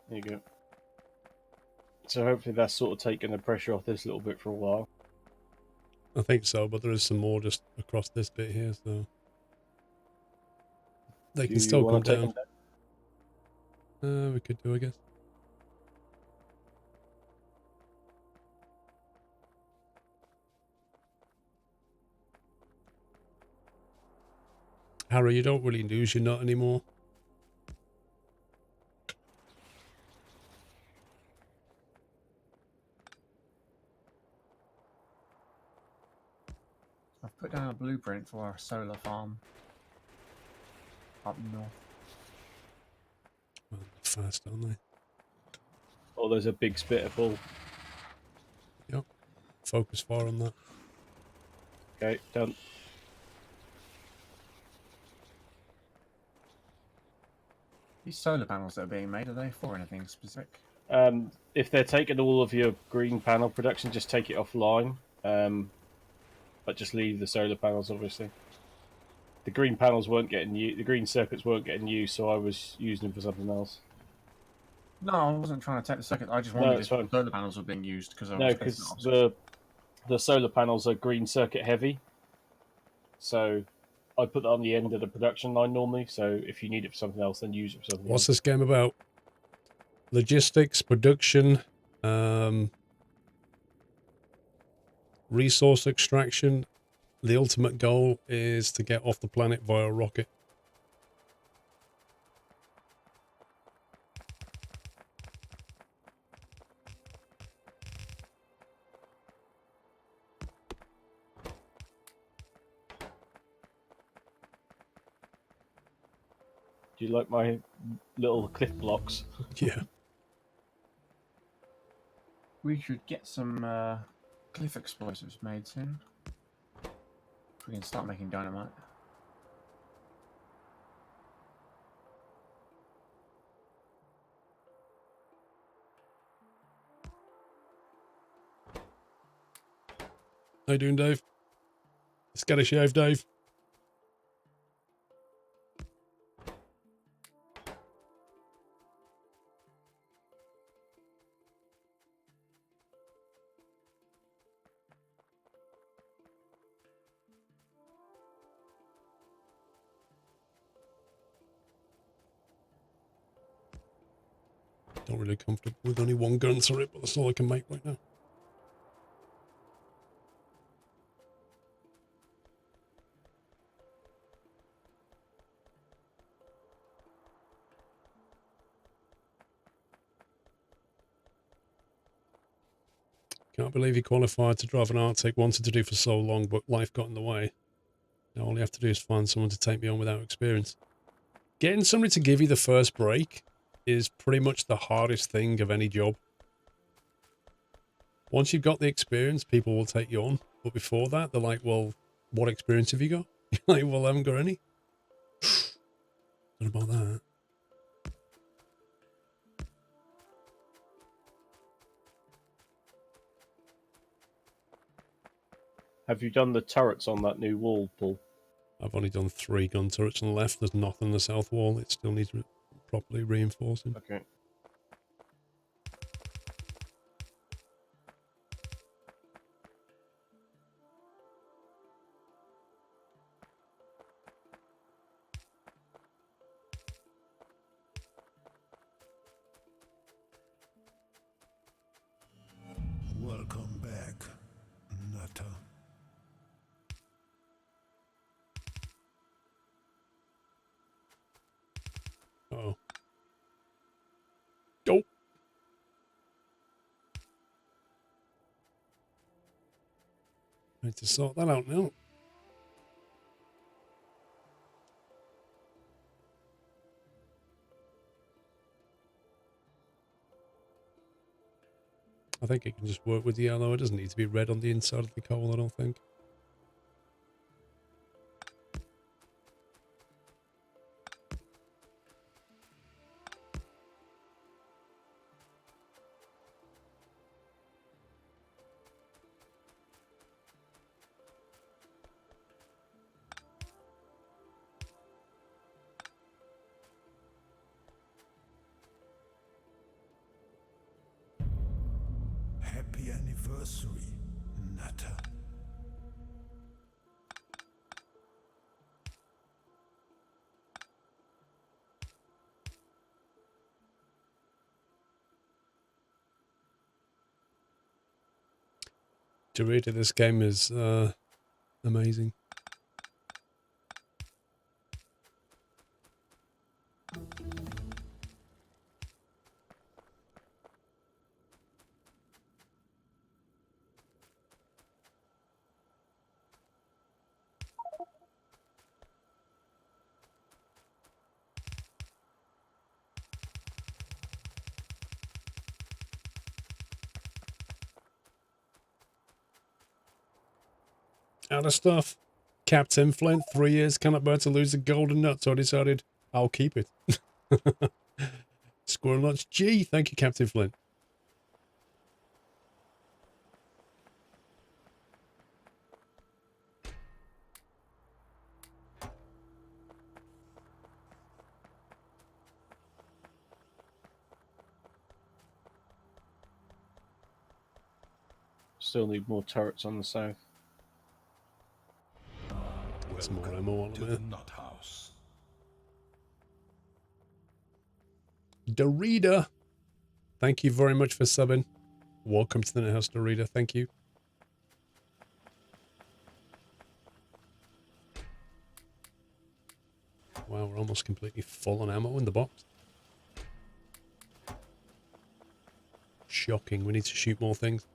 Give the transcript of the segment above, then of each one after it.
There you go. So hopefully that's sort of taken the pressure off this little bit for a while. I think so, but there is some more just across this bit here, so they can still come down. We could do, I guess. Harry, you don't really lose your nut anymore. I've put down a blueprint for a solar farm up north. Well, they're fast, aren't they? Oh, there's a big spitter full. Yep. Focus fire on that. Okay, done. These solar panels that are being made, are they for anything specific? If they're taking all of your green panel production, just take it offline. But just leave the solar panels, obviously. The green panels weren't getting used. The green circuits weren't getting used, so I was using them for something else. No, I wasn't trying to take the circuit. I just wondered if the solar panels were being used because no, because the solar panels are green circuit heavy. So I put that on the end of the production line normally. So if you need it for something else, then use it for something else. What's this game about? Logistics, production, resource extraction. The ultimate goal is to get off the planet via rocket. Do you like my little cliff blocks? Yeah. We should get some cliff explosives made soon. We can start making dynamite. How you doing, Dave? Let's get a shave, Dave. Not really comfortable with only one gun turret, but that's all I can make right now. Can't believe he qualified to drive an Arctic, wanted to do for so long, but life got in the way. Now all you have to do is find someone to take me on without experience. Getting somebody to give you the first break is pretty much the hardest thing of any job. Once you've got the experience, people will take you on. But before that, they're like, well, what experience have you got? You're like, well, I haven't got any. What about that? Have you done the turrets on that new wall, Paul? I've only done 3 gun turrets on the left. There's nothing on the south wall. It still needs properly reinforcing. Okay. Welcome back, Nutter. Uh-oh. Go! I need to sort that out now. I think it can just work with yellow. It doesn't need to be red on the inside of the coal, I don't think. Happy anniversary, Nutter. Dorita, this game is amazing. Out of stuff. Captain Flint, 3 years, cannot bear to lose the golden nut, so I decided I'll keep it. Squirrel Nuts G, thank you, Captain Flint. Still need more turrets on the south. Some more ammo on To there. the Nut House. Dorita, thank you very much for subbing. Welcome to the Net House, Dorita. Thank you. Wow, we're almost completely full on ammo in the box. Shocking. We need to shoot more things.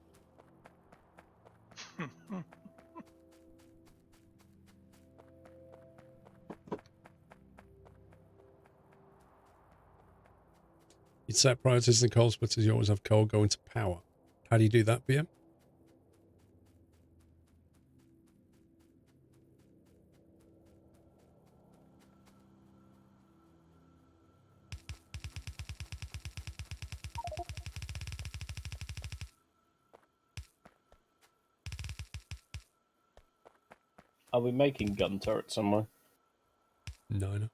You'd set priorities in coal splitters, you always have coal going to power. How do you do that, BM? Are we making gun turrets somewhere? No.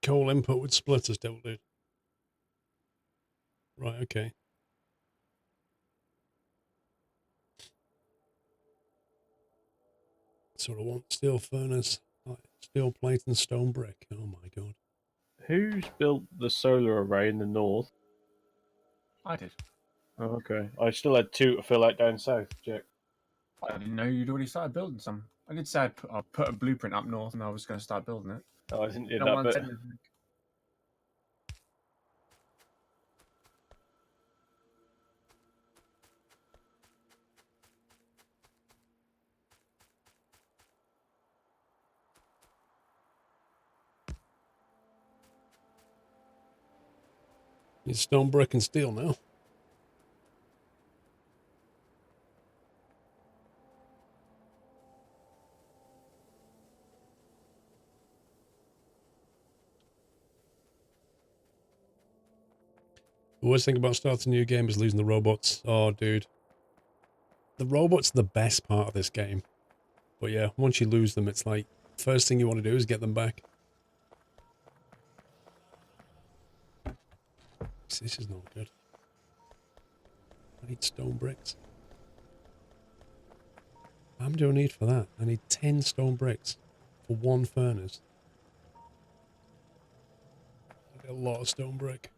Coal input with splitters, devil dude. Right, okay. Sort of want steel furnace, like steel plate and stone brick. Oh my god. Who's built the solar array in the north? I did. Oh, okay. I still had 2 to fill out down south, Jack. I didn't know you'd already started building some. I did say I'd put a blueprint up north and I was going to start building it. Oh, I didn't do No that one bit. said anything. It's stone brick and steel now. The worst thing about starting a new game is losing the robots. Oh, dude. The robots are the best part of this game. But yeah, once you lose them, it's like, first thing you want to do is get them back. This is not good. I need stone bricks. How much do I need for that? I need 10 stone bricks for 1 furnace. I need a lot of stone brick.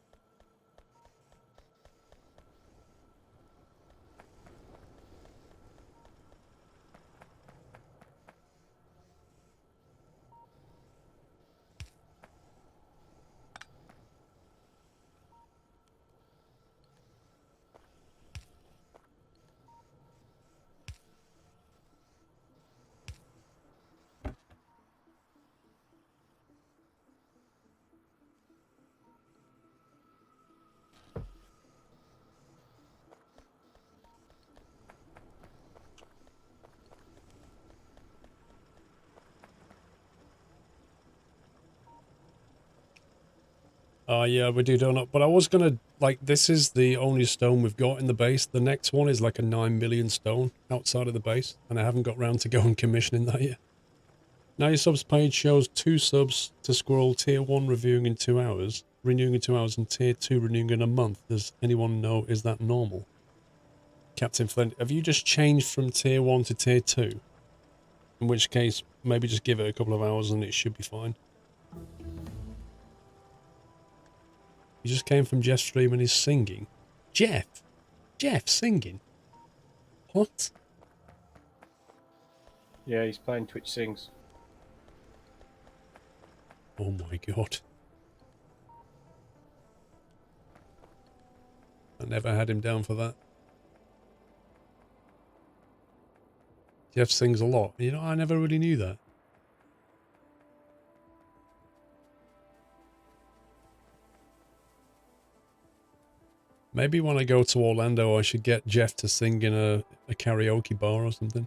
Oh, yeah, we do donut. But I was going to, like, this is the only stone we've got in the base. The next one is like a 9 million stone outside of the base. And I haven't got round to going commissioning that yet. Now your subs page shows 2 subs to Squirrel, tier 1 reviewing in 2 hours, renewing in 2 hours, and tier 2 renewing in a month. Does anyone know, is that normal? Captain Flint, have you just changed from tier 1 to tier 2? In which case, maybe just give it a couple of hours and it should be fine. You just came from Jeff's stream and he's singing. Jeff? Jeff singing? What? Yeah, he's playing Twitch Sings. Oh my god. I never had him down for that. Jeff sings a lot. You know, I never really knew that. Maybe when I go to Orlando, I should get Jeff to sing in a karaoke bar or something.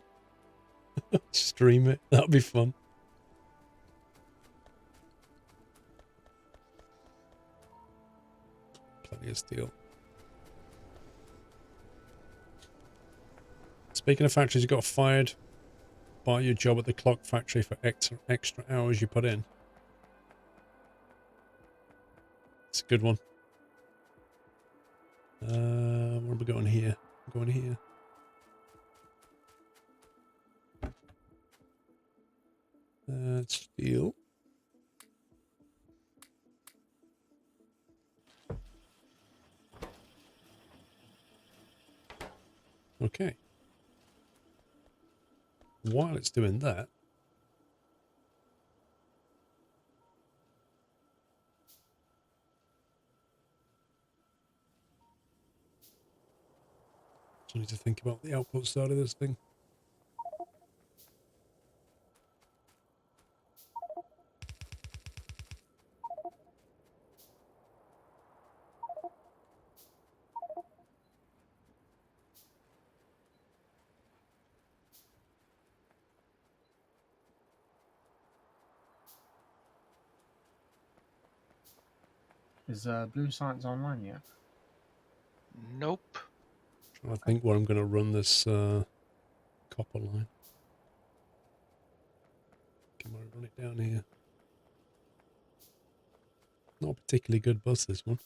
Stream it. That'd be fun. Plenty of steel. Speaking of factories, you got fired by your job at the clock factory for extra hours you put in. It's a good one. Where are we going here? I'm going here. Steel. Okay. While it's doing that, I need to think about the output side of this thing. Is Blue Science online yet? Nope. I think where I'm going to run this copper line. Can I run it down here? Not a particularly good bus, this one.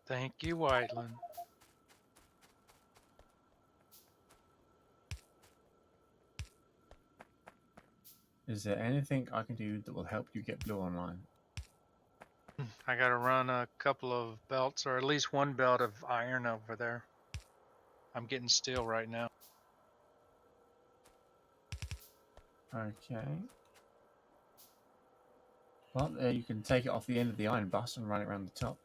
Thank you, Whiteland. Is there anything I can do that will help you get Blue online? I gotta run a couple of belts, or at least one belt of iron over there. I'm getting steel right now. Okay. Well, you can take it off the end of the iron bus and run it around the top.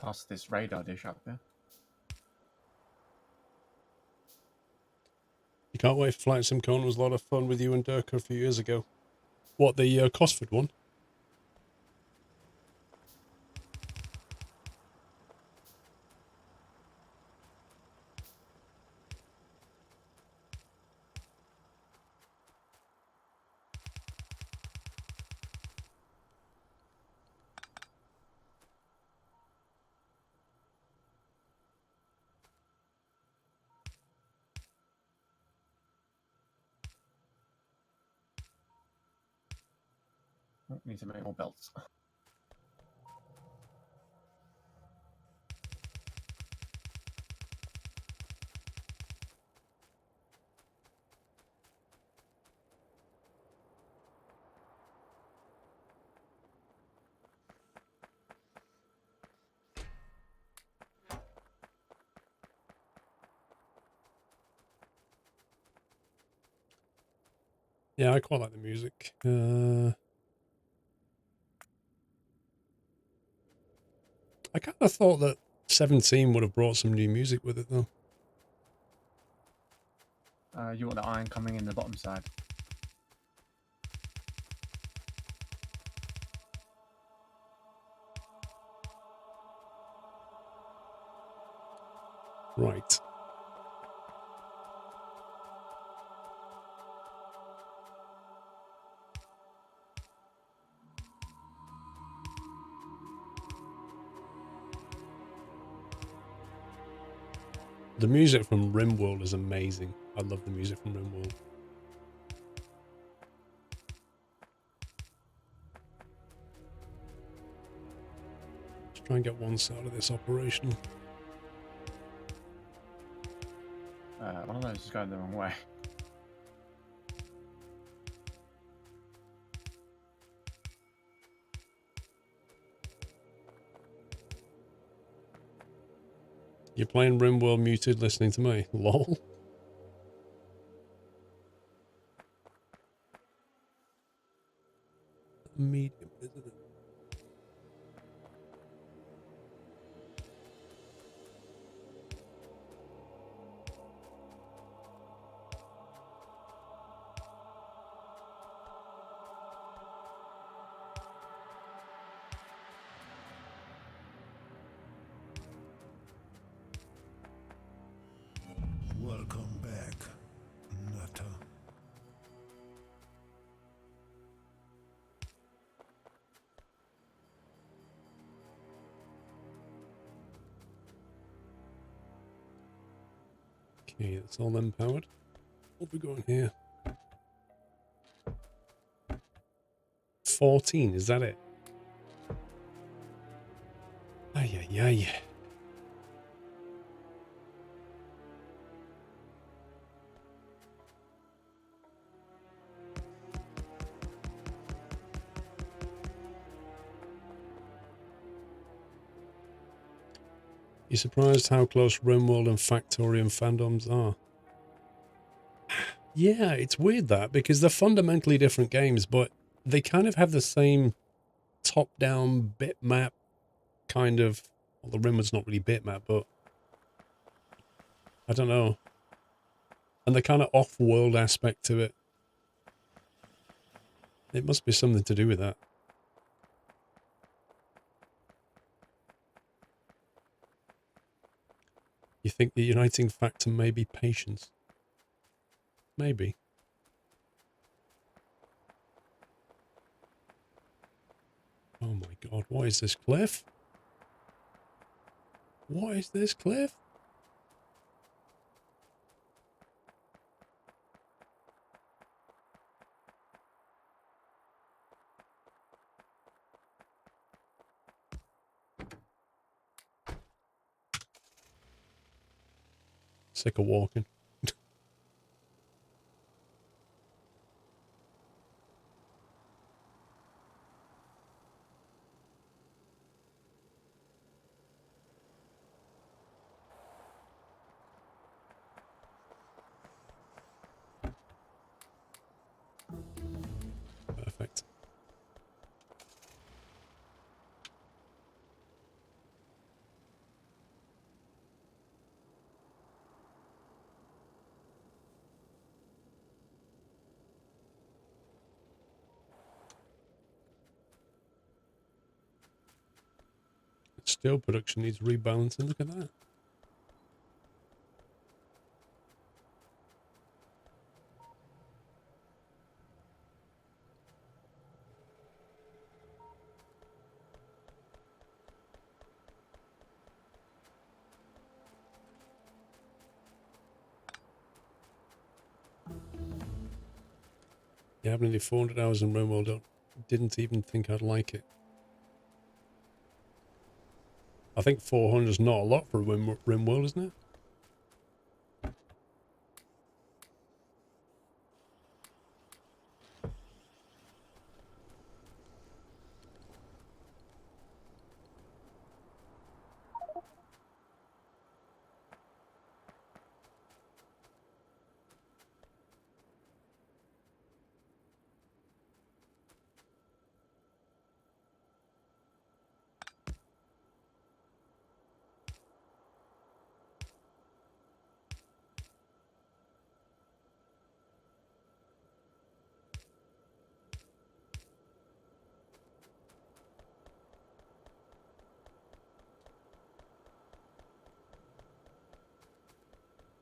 Past this radar dish up there. You can't wait for Flight Simcon was a lot of fun with you and Durka a few years ago. What, the Cosford one? Oh, need to make more belts. Yeah, I quite like the music. I kind of thought that 17 would have brought some new music with it, though. You want the iron coming in the bottom side. Right. The music from RimWorld is amazing. I love the music from RimWorld. Let's try and get one side of this operational. One of those is going the wrong way. You're playing RimWorld muted, listening to me. Lol. Medium, isn't it? Welcome back, Nutter. Okay, that's all empowered. What have we got in here? 14, is that it? Ay, ay, ay. You surprised how close RimWorld and Factorio fandoms are? Yeah, it's weird that, because they're fundamentally different games, but they kind of have the same top-down bitmap kind of... Well, the RimWorld's not really bitmap, but... I don't know. And the kind of off-world aspect to it. It must be something to do with that. You think the uniting factor may be patience? Maybe. Oh my god, what is this cliff? What is this cliff? Sick of walking. Perfect. Steel production needs rebalancing. Look at that. You have nearly 400 hours in RimWorld. Didn't even think I'd like it. I think 400 is not a lot for a RimWorld, isn't it?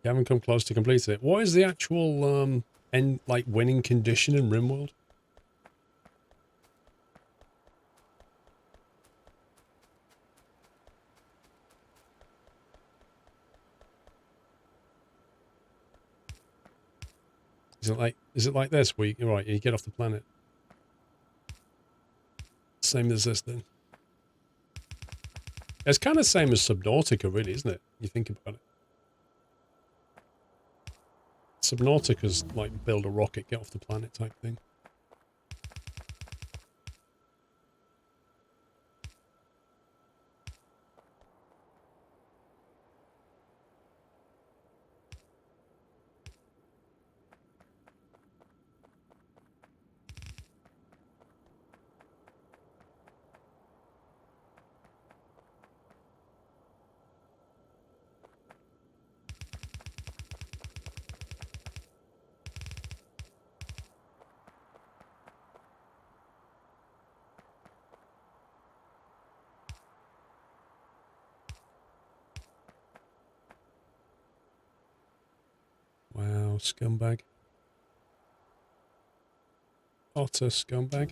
You haven't come close to completing it. What is the actual end, like, winning condition in RimWorld? Is it like this where you, right, you get off the planet? Same as this then. It's kind of same as Subnautica, really, isn't it? You think about it. Subnautica's like build a rocket, get off the planet type thing. Wow, scumbag. Otter scumbag.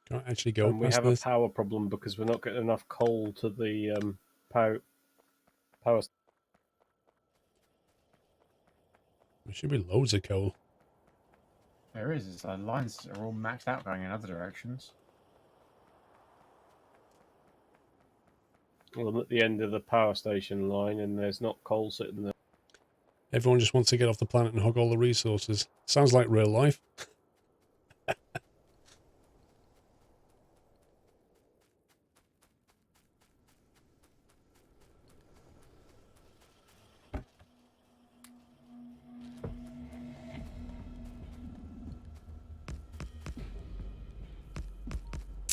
Can't actually go And we past have a this. power problem because we're not getting enough coal to the power. There should be loads of coal. There is. It's, lines are all maxed out going in other directions. Well, I'm at the end of the power station line, and there's not coal sitting there. Everyone just wants to get off the planet and hog all the resources. Sounds like real life.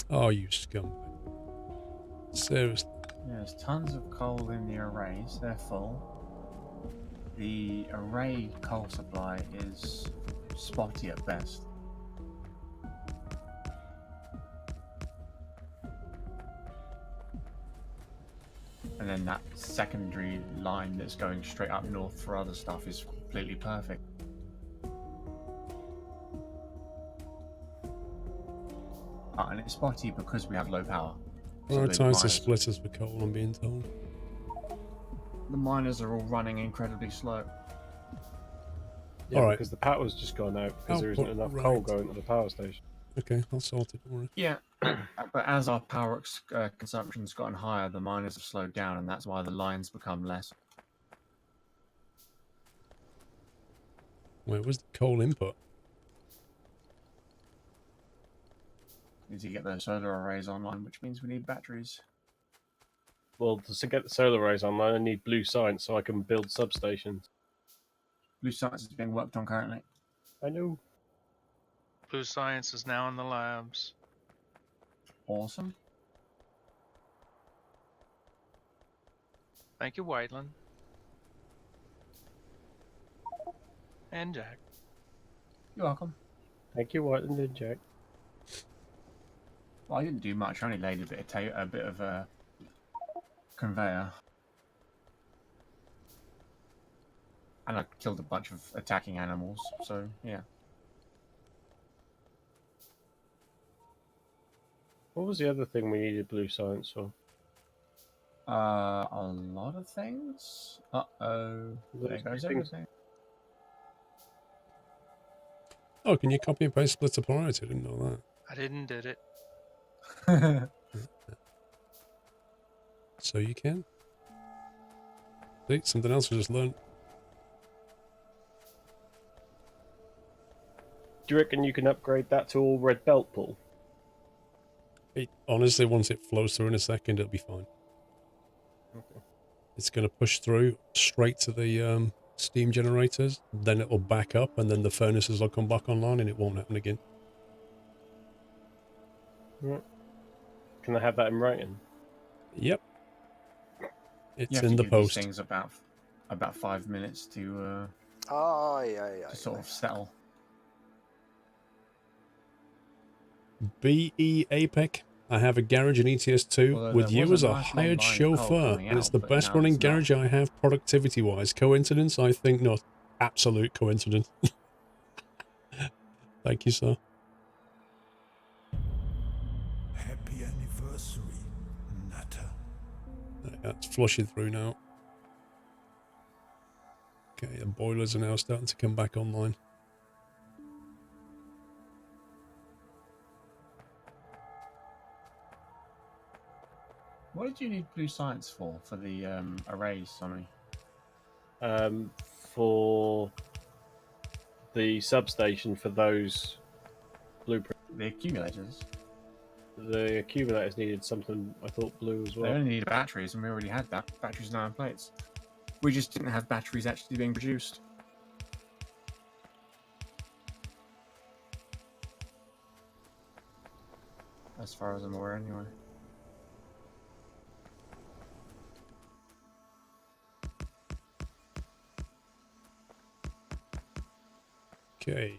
Oh, you scumbag. Seriously. Yeah, there's tons of coal in the arrays. They're full. The array coal supply is spotty at best. And then that secondary line that's going straight up north for other stuff is completely perfect. And it's spotty because we have low power. So Prioritize the splitters for coal, I'm being told. the miners are all running incredibly slow. Yeah, Alright. because the power's just gone out because there isn't Output, enough right. coal going to the power station. Okay, I'll sort it. Don't worry. Yeah, but as our power consumption's gotten higher, the miners have slowed down, and that's why the lines become less. Where was the coal input? Need to get those solar arrays online, which means we need batteries. Well, to get the solar arrays online, I need blue science so I can build substations. Blue science is being worked on currently. I know. Blue science is now in the labs. Awesome. Thank you, Whiteland. And Jack. You're welcome. Thank you, Whiteland and Jack. Well, I didn't do much. I only laid a bit of a conveyor, and I killed a bunch of attacking animals. So yeah. What was the other thing we needed blue science for? A lot of things. Uh-oh. There Those goes two things. everything. Oh, can you copy and paste splitter priority? I didn't know that. I didn't did it. So you can. See, something else we just learned. Do you reckon you can upgrade that to all red belt pull? Honestly, once it flows through in a second, it'll be fine. Okay. It's going to push through straight to the steam generators, then it'll back up, and then the furnaces will come back online, and it won't happen again. Yeah. Can I have that in writing? Yep. You It's have in to the give these post. things about 5 minutes to sort of settle. BE APEC. I have a garage in ETS2 Although with there you was a as a nice long hired line of coal chauffeur, coming and it's out, the but best now running there's not. garage I have productivity-wise. Coincidence? I think not. Absolute coincidence. Thank you, sir. Happy anniversary, Nutter. It's flushing through now. Okay, the boilers are now starting to come back online. What did you need blue science for the arrays, Sonny? For the substation for those blueprints. The accumulators. The accumulators needed something, I thought, blue as They well. only needed batteries, and we already had that. Batteries and iron plates. We just didn't have batteries actually being produced. As far as I'm aware, anyway. Okay.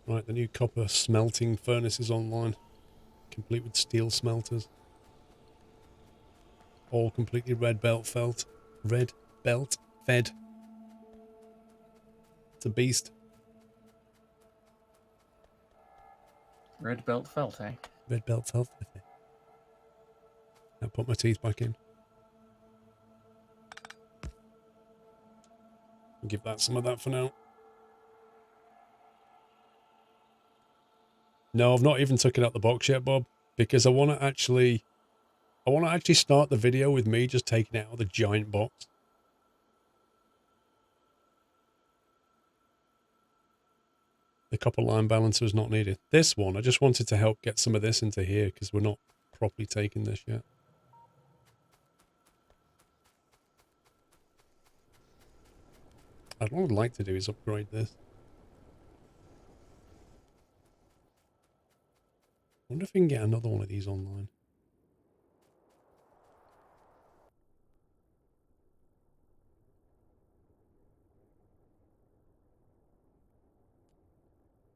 Right, the new copper smelting furnace is online, complete with steel smelters. All completely red belt fed. It's a beast. Red belt felt, eh? Red belt felt. Now put my teeth back in. I'll give that some of that for now. No, I've not even taken out the box yet, Bob, because I want to actually start the video with me just taking it out of the giant box. The copper line balancer is not needed. This one, I just wanted to help get some of this into here because we're not properly taking this yet. What I'd like to do is upgrade this. I wonder if we can get another one of these online.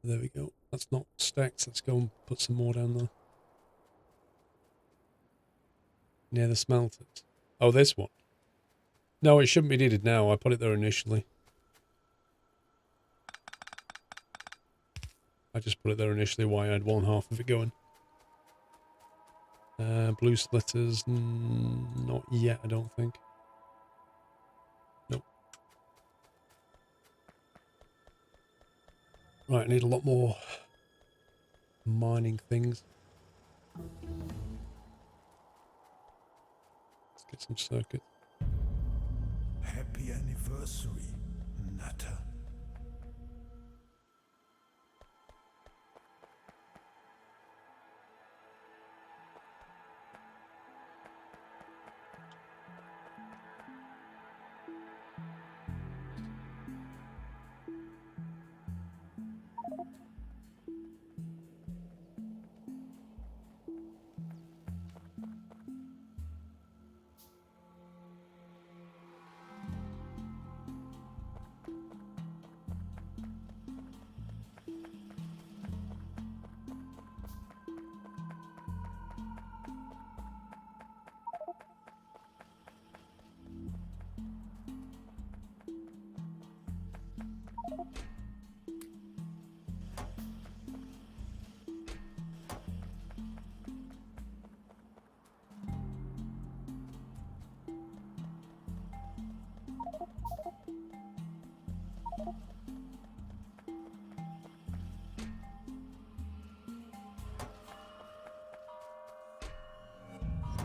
There we go. That's not stacks. Let's go and put some more down there. Near the smelters. Oh, this one. No, it shouldn't be needed now. I put it there initially. I just put it there initially while I had one half of it going. Blue splitters, not yet, I don't think. Nope. Right, I need a lot more mining things. Let's get some circuits. Happy anniversary, Nutter.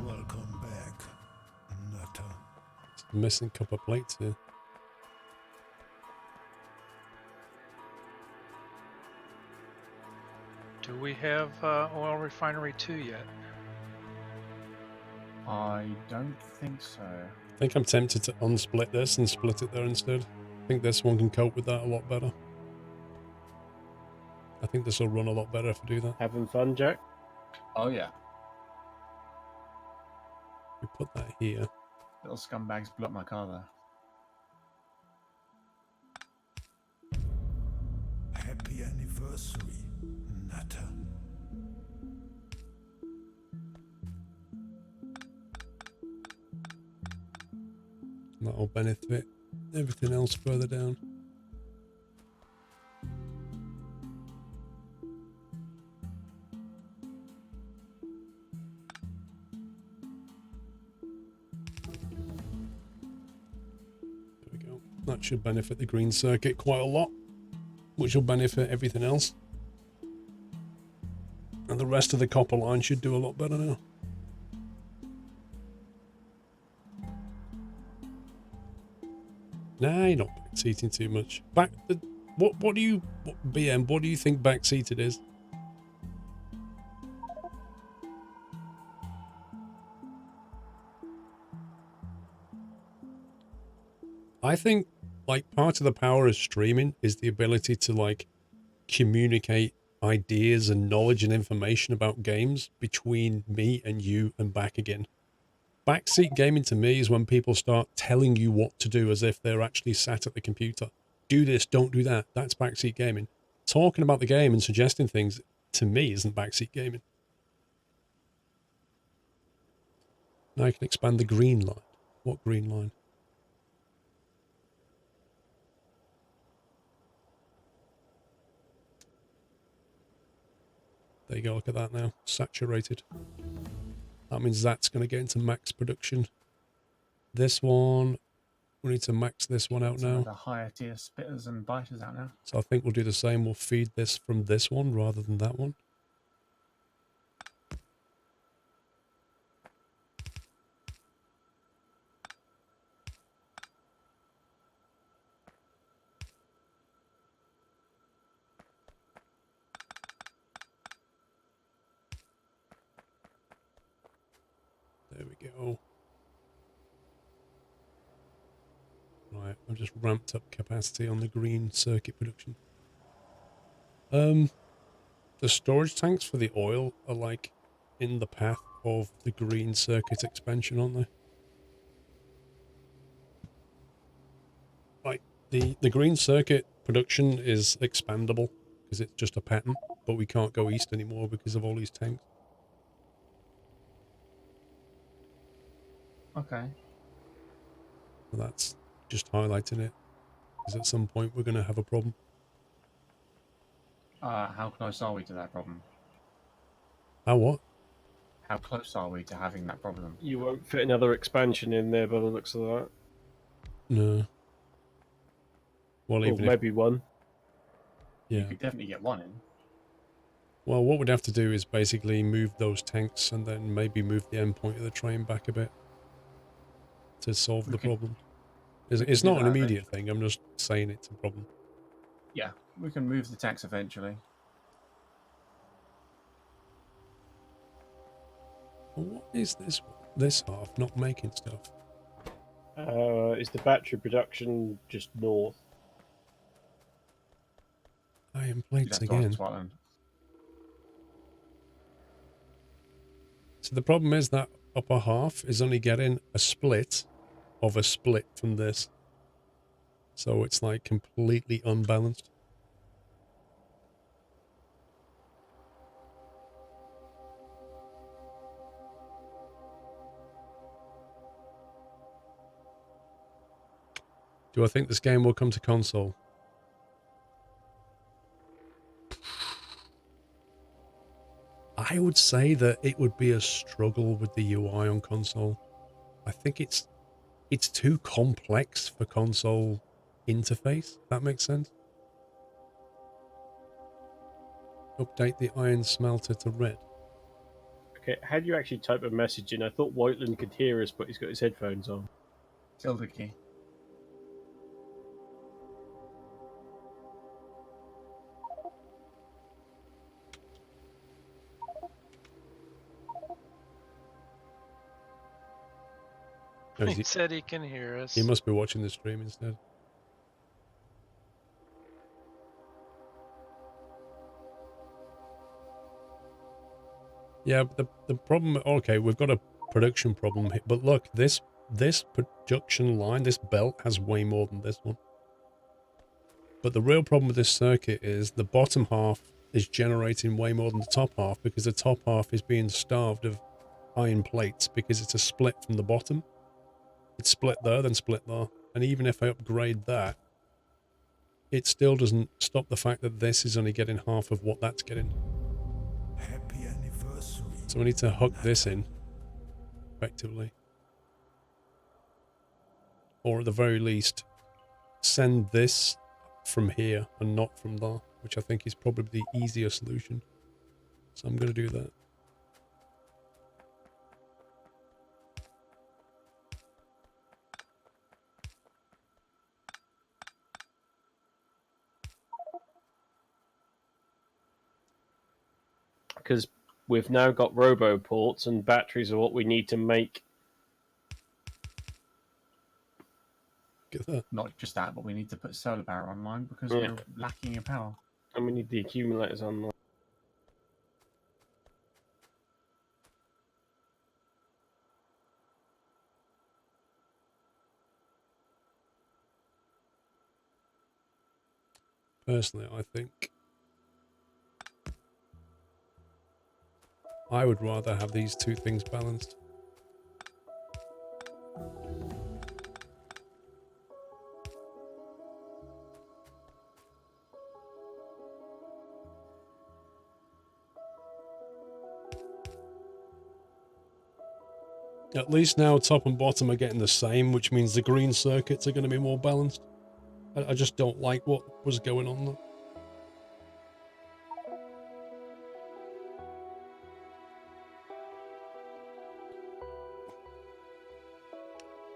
Welcome back, Nutter. Missing copper plates here. we have oil refinery 2 yet? I don't think so. I think I'm tempted to unsplit this and split it there instead. I think this one can cope with that a lot better. I think this will run a lot better if I do that. Having fun, Jack? Oh yeah, We put that here. little scumbags blew up my car there. Happy anniversary, Nutter. That'll benefit everything else further down. There we go. That should benefit the green circuit quite a lot, which will benefit everything else. And the rest of the copper line should do a lot better now. Nah, you're not backseating too much. What do you, BM, what do you think backseated is? I think, like, part of the power of streaming is the ability to, like, communicate ideas and knowledge and information about games between me and you and back again. Backseat gaming to me is when people start telling you what to do as if they're actually sat at the computer. Do this, don't do that. That's backseat gaming. Talking about the game and suggesting things, to me, isn't backseat gaming. Now I can expand the green line. What green line? There you go, look at that now. Saturated. That means that's going to get into max production. This one, we need to max this one out Some now. of the higher tier spitters and biters out now. So I think we'll do the same. We'll feed this from this one rather than that one. There we go. Right, I've just ramped up capacity on the green circuit production. The storage tanks for the oil are like in the path of the green circuit expansion, aren't they? Like the green circuit production is expandable because it's just a pattern, but we can't go east anymore because of all these tanks. Okay. So that's just highlighting it, because at some point we're going to have a problem. How close are we to that problem? Ah, what? How close are we to having that problem? You won't fit another expansion in there by the looks of that. No. Well, Or even maybe one. yeah. You could definitely get one in. Well, what we'd have to do is basically move those tanks and then maybe move the endpoint of the train back a bit to solve We the could- problem. we It's could do not an that, immediate thing. I'm just saying it's a problem. Yeah, we can move the tanks eventually. Well, what is this one? This half not making stuff? Is the battery production just north? Iron You'd plates have to ask again. Scotland. So the problem is that upper half is only getting a split of a split from this. So it's like completely unbalanced. Do I think this game will come to console? I would say that it would be a struggle with the UI on console. I think it's too complex for console interface. That makes sense. Update the iron smelter to red. Okay, how do you actually type a message in? I thought Whiteland could hear us, but he's got his headphones on. Tilde key. No, He said he can hear us. he must be watching the stream instead. Yeah, but the problem. Okay, we've got a production problem here, but look, this production line, this belt has way more than this one. But the real problem with this circuit is the bottom half is generating way more than the top half because the top half is being starved of iron plates because it's a split from the bottom. It's split there, then split there. And even if I upgrade that, it still doesn't stop the fact that this is only getting half of what that's getting. Happy anniversary. So I need to hook this in, effectively. Or at the very least, send this from here and not from there, which I think is probably the easier solution. So I'm going to do that. Because we've now got robo ports and batteries are what we need to make. Get that. Not just that, but we need to put solar power online because Yeah. we're lacking in power. And we need the accumulators on. Personally, I think I would rather have these two things balanced. At least now top and bottom are getting the same, which means the green circuits are going to be more balanced. I just don't like what was going on there.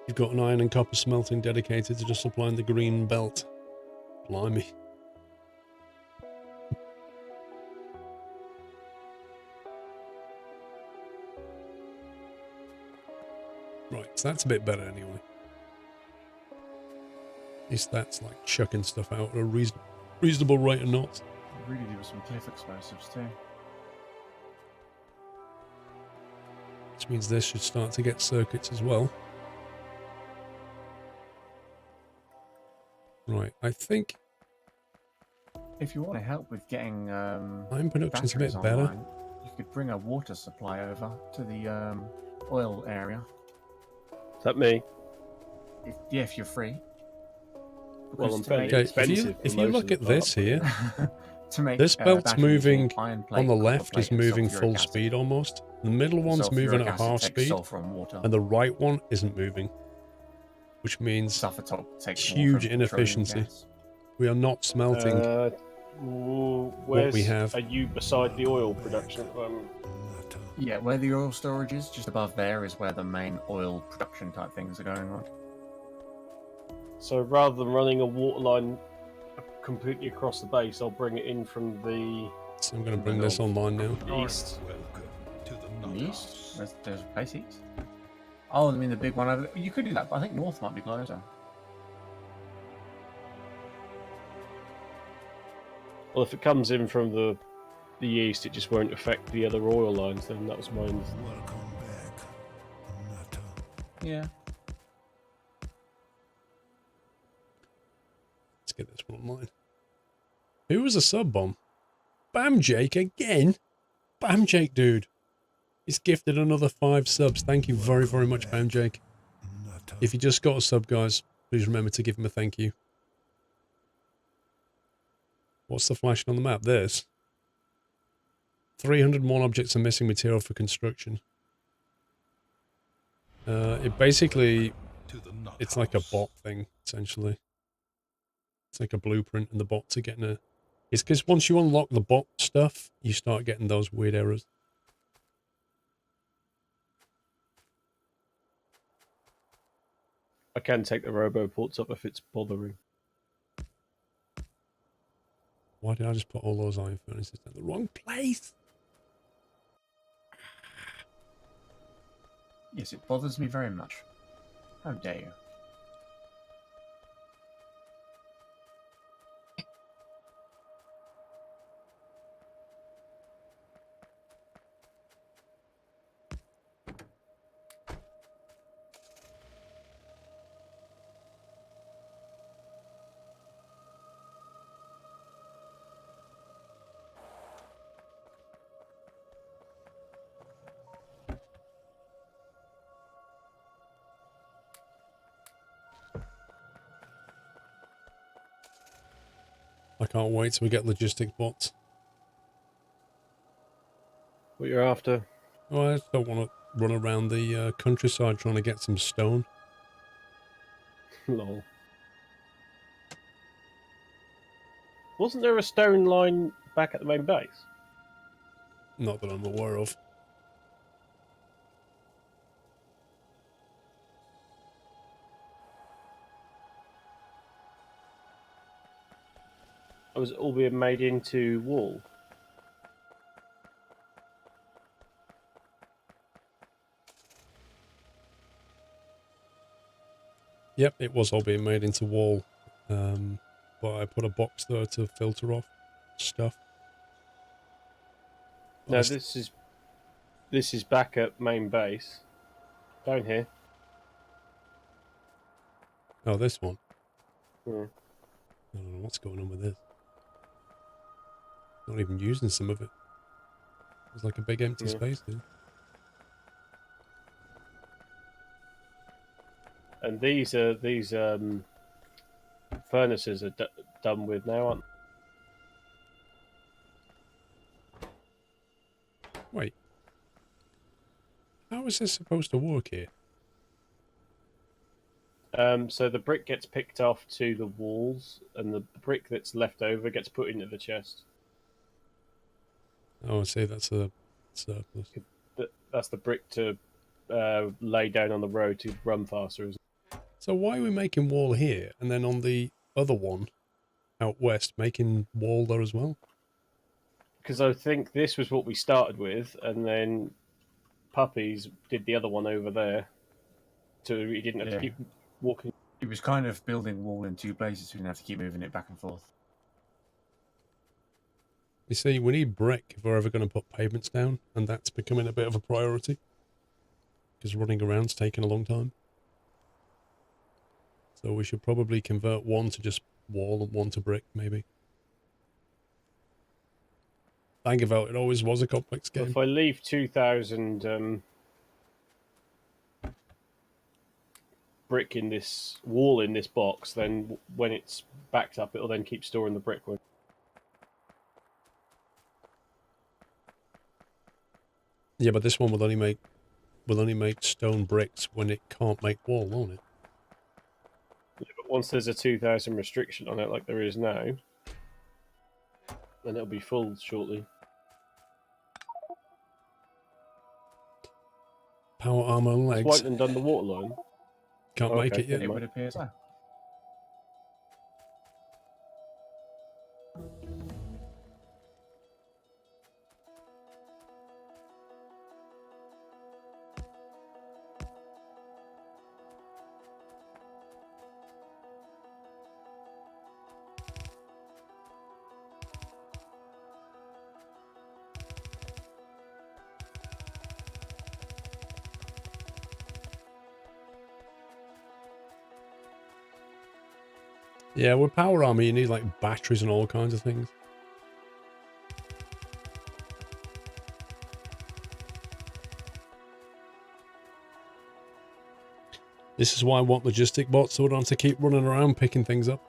You've got an iron and copper smelting dedicated to just supplying the green belt. Blimey. Right, so that's a bit better anyway. At least that's like chucking stuff out at a reasonable rate of knots. Really, there were some cliff explosives too. Which means this should start to get circuits as well. Right, I think If you want to help with getting iron production's a bit batteries better. online, you could bring a water supply over to the oil area. Is that me? If you're free. Well, Because I'm to fairly make- Okay, expensive. if for you most look of at the this part. here, to make this belt's batteries, you need moving iron plate, on the copper left plate, is and moving sulfuric full acid. speed almost. The middle one's moving Sulfuric at acid half takes speed, sulfur and water. and the right one isn't moving, which means Sulfur takes huge water and petroleum inefficiency. gas. we are not smelting. Where's we have. Are you beside the oil production at the moment? Yeah, where the oil storage is, just above there, is where the main oil production type things are going on. So rather than running a water line completely across the base, I'll bring it in from the So I'm going to bring this online now. east. Welcome to the In the east? Nothouse. There's a place east? Oh, I mean the big one over there. You could do that, but I think north might be closer. Well, if it comes in from the east, it just won't affect the other oil lines. Then that was mine. Welcome back, Nutter. Yeah. Let's get this one online. Who was a sub bomb? Bam Jake again? Bam Jake, dude. He's gifted another 5 subs. Thank you very, very much, Bam Jake. Nutter. If you just got a sub, guys, please remember to give him a thank you. What's the flashing on the map? This. 301 objects are missing material for construction. It basically, To the it's like a Nothouse. bot thing, essentially. It's like a blueprint and the bots are getting a... It's because once you unlock the bot stuff, you start getting those weird errors. I can take the robo ports up if it's bothering. Why did I just put all those iron furnaces in the wrong place? Yes, it bothers me very much. How dare you? I can't wait till we get logistics bots. What you're after? Oh, I just don't want to run around the countryside trying to get some stone. Lol. Wasn't there a stone line back at the main base? Not that I'm aware of. Or was it all being made into wall? Yep, it was all being made into wall. But I put a box there to filter off stuff. No, this is back at main base. Down here. Oh, this one. Hmm. I don't know what's going on with this. Not even using some of it. There's like a big empty Yeah. space there. And these furnaces are done with now, aren't Wait. How is this supposed to work here? they? So the brick gets picked off to the walls, and the brick that's left over gets put into the chest. Oh, I see. That's a surplus. That's the brick to lay down on the road to run faster. So why are we making wall here and then on the other one out west making wall there as well? Because I think this was what we started with, and then Puppies did the other one over there, so he didn't have to Yeah. keep walking. He was kind of building wall in two places, so we didn't have to keep moving it back and forth. You see, we need brick if we're ever going to put pavements down, and that's becoming a bit of a priority. Because running around's taking a long time. So we should probably convert one to just wall and one to brick, maybe. Think about it, always was a complex game. If I leave 2,000 brick in this wall in this box, then when it's backed up, it'll then keep storing the brick. Yeah, but this one will only make stone bricks when it can't make wall, won't it? Yeah, but once there's a 2,000 restriction on it, like there is now, then it'll be full shortly. Power armor and Has legs. Whiteland done the water line? Can't make it yet. It would appear so. Yeah, with power armor, you need like batteries and all kinds of things. This is why I want logistic bots, so I don't have to keep running around picking things up.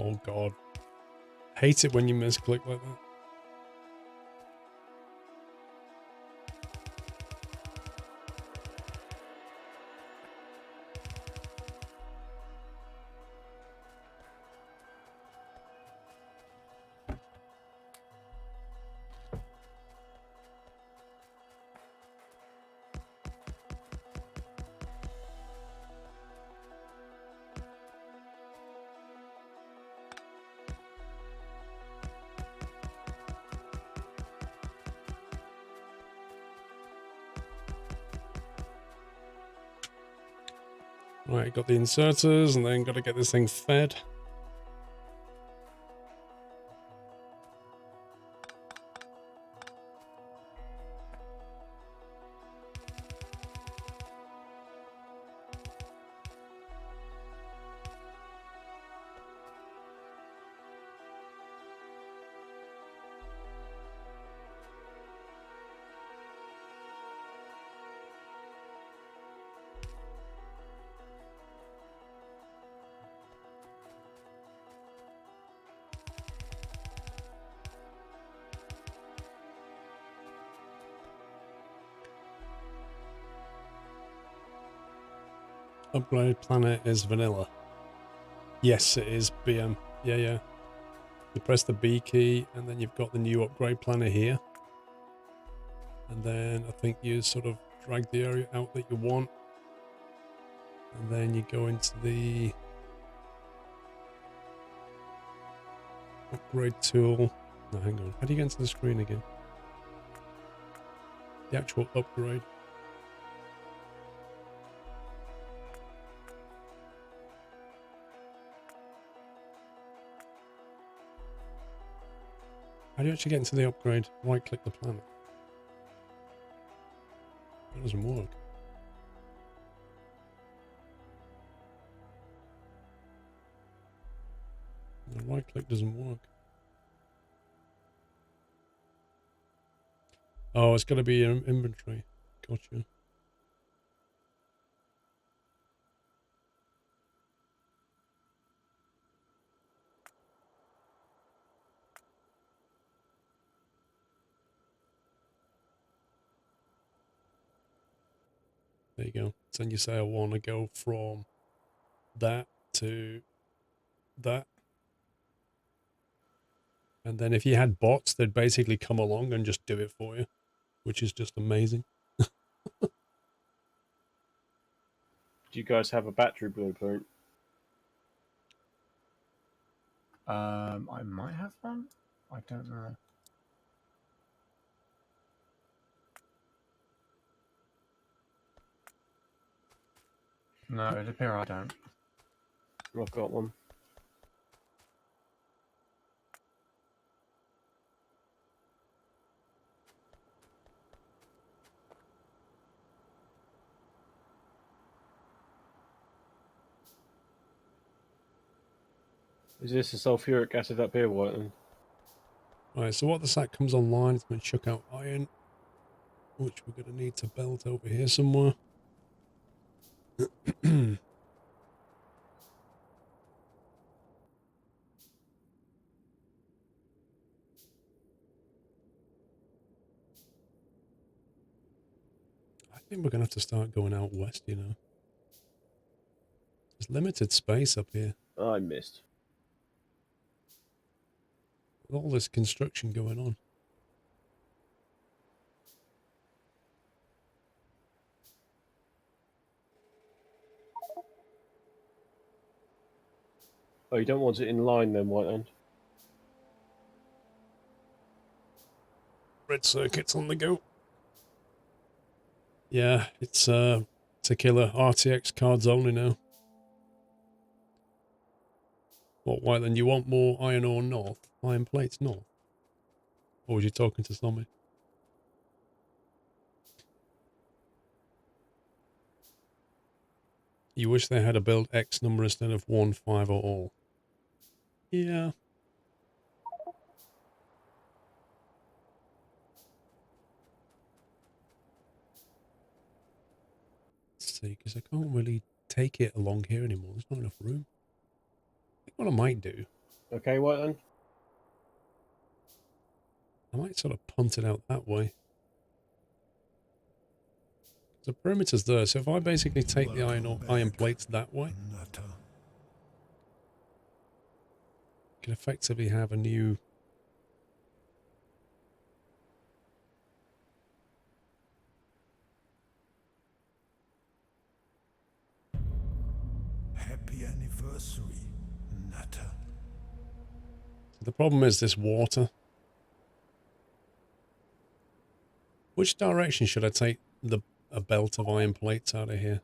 Oh god. Hate it when you misclick like that. Right, got the inserters and then got to get this thing fed. Upgrade planet is vanilla. Yes, it is BM. Yeah, yeah. You press the B key and then you've got the new upgrade planet here. And then I think you sort of drag the area out that you want. And then you go into the upgrade tool. No, hang on. How do you get into the screen again? The actual upgrade. How do you actually get into the upgrade? Right click the planet. That doesn't work. The right click doesn't work. Oh, it's got to be in inventory. Gotcha. There you go. So then you say I want to go from that to that. And then if you had bots, they'd basically come along and just do it for you, which is just amazing. Do you guys have a battery blueprint? I might have one. I don't know. No, it appears I don't. I've got one. Is this the sulfuric acid up here, Whiteland? Right, so what the sack comes online, it's going to chuck out iron, which we're going to need to belt over here somewhere. I think we're going to have to start going out west, you know. There's limited space up here. I missed. With all this construction going on. Oh, you don't want it in line then, Whiteland? Red circuits on the go. Yeah, it's a killer. RTX cards only now. What, why then? You want more iron ore north? Iron plates north? Or was you talking to somebody? You wish they had a build X number instead of 1, 5 or all. Yeah. Let's see, because I can't really take it along here anymore. There's not enough room. I think what I might do Okay, Whiteland? I might sort of punt it out that way. The perimeter's there, so if I basically take the iron Welcome plates that way, back, Nutter. I can effectively have a new... Happy anniversary, Nutter. The problem is this water. Which direction should I take a belt of iron plates out of here?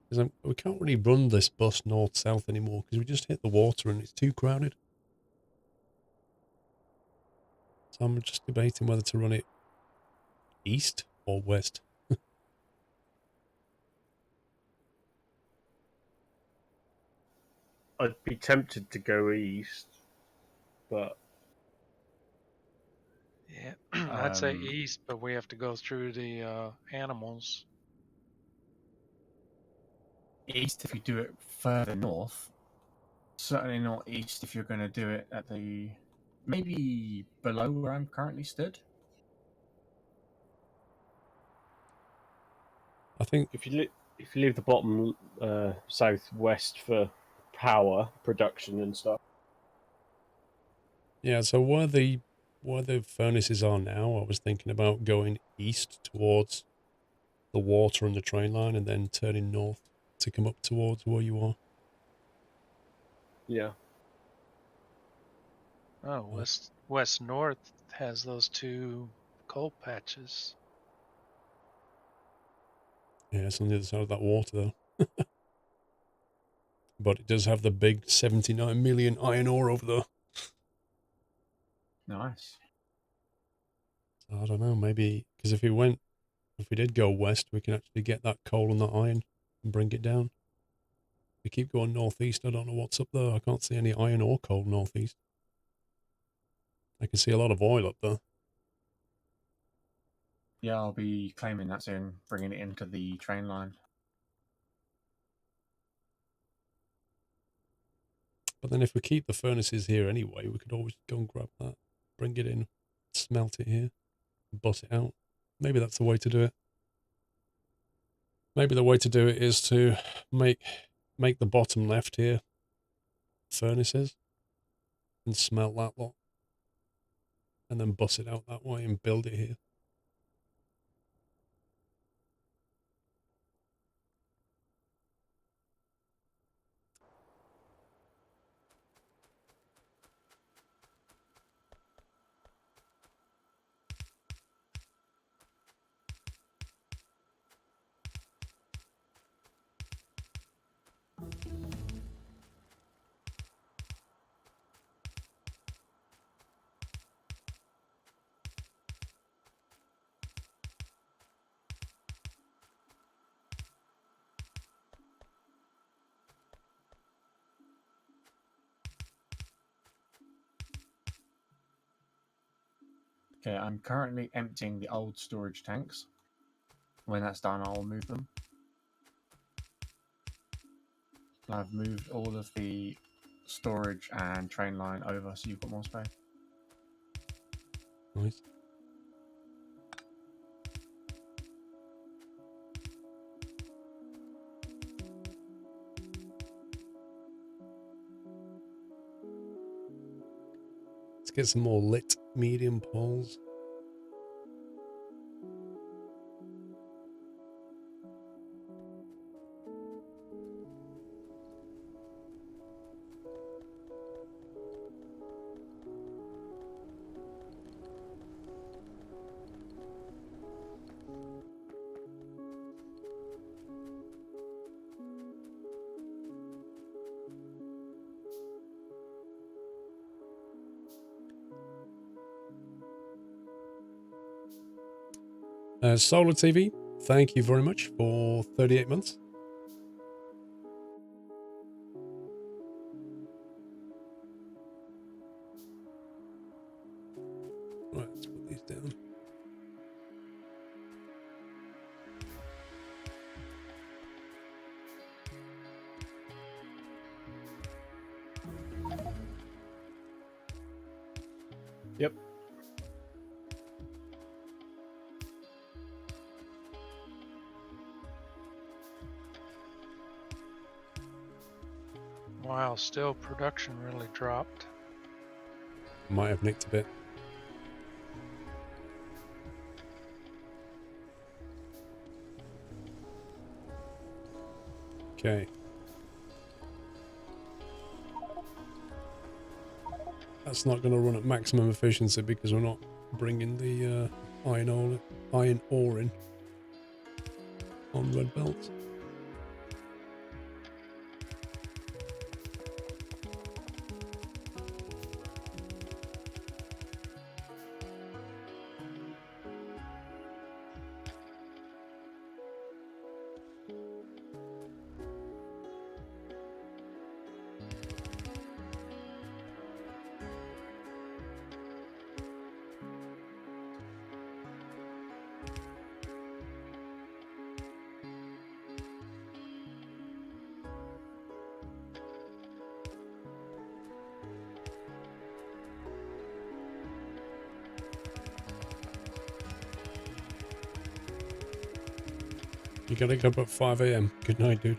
Because we can't really run this bus north-south anymore because we just hit the water and it's too crowded. So I'm just debating whether to run it east or west. I'd be tempted to go east, but Yeah, I'd say Um, east, but we have to go through the animals. East if you do it further north. Certainly not east if you're going to do it at the maybe below where I'm currently stood. I think, if you leave the bottom southwest for power production and stuff. yeah, so where the furnaces are now, I was thinking about going east towards the water and the train line and then turning north to come up towards where you are. Yeah. Oh, west north has those two coal patches. Yeah, it's on the other side of that water though. But it does have the big 79 million iron ore over there. Nice. So I don't know, maybe, because if we did go west, we can actually get that coal and that iron and bring it down. We keep going northeast, I don't know what's up there. I can't see any iron or coal northeast. I can see a lot of oil up there. Yeah, I'll be claiming that soon, bringing it into the train line. But then if we keep the furnaces here anyway, we could always go and grab that, bring it in, smelt it here, bust it out. Maybe that's the way to do it. Maybe the way to do it is to make the bottom left here furnaces and smelt that lot. And then bust it out that way and build it here. Okay, I'm currently emptying the old storage tanks. When that's done, I'll move them. I've moved all of the storage and train line over, so you've got more space. Nice. Let's get some more lit medium poles. Solar TV, thank you very much for 38 months. Right, let's put these down. Yep. Wow, still production really dropped. Might have nicked a bit. Okay. That's not going to run at maximum efficiency because we're not bringing the iron ore in on red belts. You gotta get up at 5 AM. Good night, dude.